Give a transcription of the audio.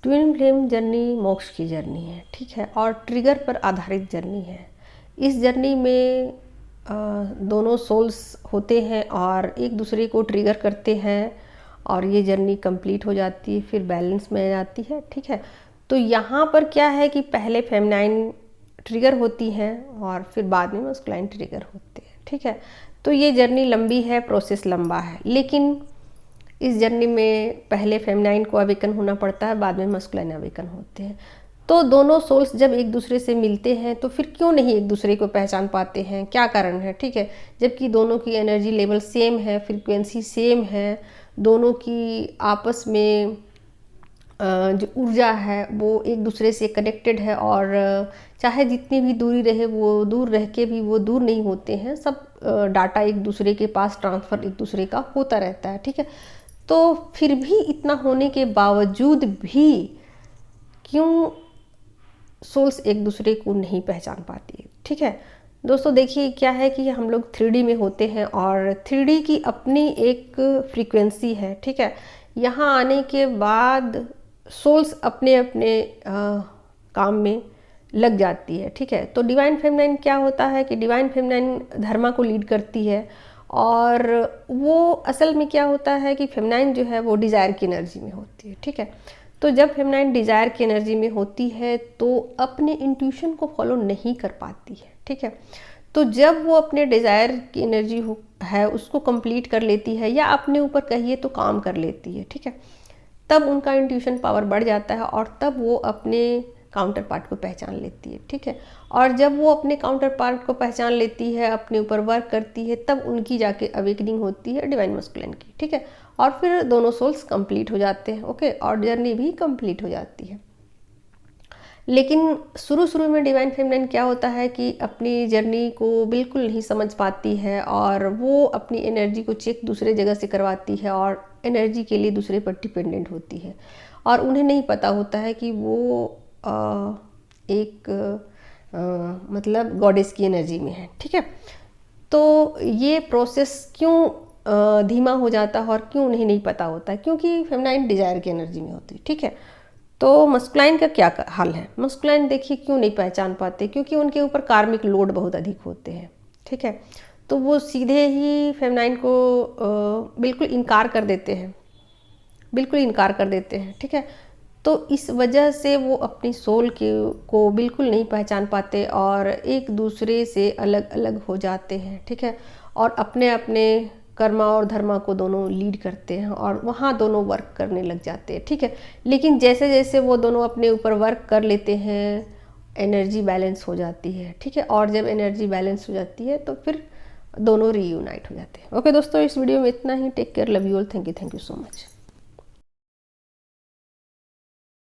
Twin flame journey मोक्ष की journey है, ठीक है, और ट्रिगर पर आधारित जर्नी है। इस जर्नी में दोनों सोल्स होते हैं और एक दूसरे को ट्रिगर करते हैं और ये जर्नी कंप्लीट हो जाती है, फिर बैलेंस में आ जाती है, ठीक है। तो यहाँ पर क्या है कि पहले फेमिनाइन ट्रिगर होती हैं और फिर बाद में मस्कुलाइन ट्रिगर होते हैं, ठीक है। तो ये जर्नी लंबी है, प्रोसेस लंबा है, लेकिन इस जर्नी में पहले फेमिनाइन को अवेकन होना पड़ता है, बाद में मस्कुलाइन अवेकन होते हैं। तो दोनों सोल्स जब एक दूसरे से मिलते हैं तो फिर क्यों नहीं एक दूसरे को पहचान पाते हैं, क्या कारण है, ठीक है। जबकि दोनों की एनर्जी लेवल सेम है, फ्रीक्वेंसी सेम है, दोनों की आपस में जो ऊर्जा है वो एक दूसरे से कनेक्टेड है और चाहे जितनी भी दूरी रहे वो दूर रह के भी वो दूर नहीं होते हैं, सब डाटा एक दूसरे के पास ट्रांसफ़र एक दूसरे का होता रहता है, ठीक है। तो फिर भी इतना होने के बावजूद भी क्यों सोल्स एक दूसरे को नहीं पहचान पाती, ठीक है। दोस्तों देखिए क्या है कि हम लोग 3D में होते हैं और 3D की अपनी एक फ्रीक्वेंसी है, ठीक है। यहाँ आने के बाद सोल्स अपने अपने काम में लग जाती है, ठीक है। तो डिवाइन फेमिनाइन क्या होता है कि डिवाइन फेमिनाइन धर्मा को लीड करती है और वो असल में क्या होता है कि फेमिनाइन जो है वो डिज़ायर की एनर्जी में होती है, ठीक है। तो जब फेमिनाइन डिज़ायर की एनर्जी में होती है तो अपने इंट्यूशन को फॉलो नहीं कर पाती है, ठीक है। तो जब वो अपने डिज़ायर की एनर्जी है उसको कंप्लीट कर लेती है या अपने ऊपर कहिए तो काम कर लेती है, ठीक है, तब उनका इंट्यूशन पावर बढ़ जाता है और तब वो अपने काउंटर पार्ट को पहचान लेती है, ठीक है। और जब वो अपने काउंटर पार्ट को पहचान लेती है, अपने ऊपर वर्क करती है, तब उनकी जाके अवेकनिंग होती है डिवाइन मस्कुलिन की, ठीक है। और फिर दोनों सोल्स कंप्लीट हो जाते हैं, ओके, और जर्नी भी कंप्लीट हो जाती है। लेकिन शुरू में डिवाइन फेमिनाइन क्या होता है कि अपनी जर्नी को बिल्कुल नहीं समझ पाती है और वो अपनी एनर्जी को चेक दूसरे जगह से करवाती है और एनर्जी के लिए दूसरे पर डिपेंडेंट होती है और उन्हें नहीं पता होता है कि वो एक मतलब गॉडेस की एनर्जी में है, ठीक है। तो ये प्रोसेस क्यों धीमा हो जाता है और क्यों उन्हें नहीं पता होता है, क्योंकि फेमिनाइन डिजायर की एनर्जी में होती है, ठीक है। तो मस्कुलाइन का क्या हाल है, मस्कुलाइन देखिए क्यों नहीं पहचान पाते, क्योंकि उनके ऊपर कार्मिक लोड बहुत अधिक होते हैं, ठीक है। तो वो सीधे ही फेमिनाइन को बिल्कुल इनकार कर देते हैं, बिल्कुल इनकार कर देते हैं, ठीक है। तो इस वजह से वो अपनी सोल को बिल्कुल नहीं पहचान पाते और एक दूसरे से अलग अलग हो जाते हैं, ठीक है। और अपने अपने कर्मा और धर्मा को दोनों लीड करते हैं और वहाँ दोनों वर्क करने लग जाते हैं, ठीक है। लेकिन जैसे जैसे वो दोनों अपने ऊपर वर्क कर लेते हैं एनर्जी बैलेंस हो जाती है, ठीक है। और जब एनर्जी बैलेंस हो जाती है तो फिर दोनों रीयूनाइट हो जाते हैं। ओके दोस्तों, इस वीडियो में इतना ही। Take care, love you all, thank you so much.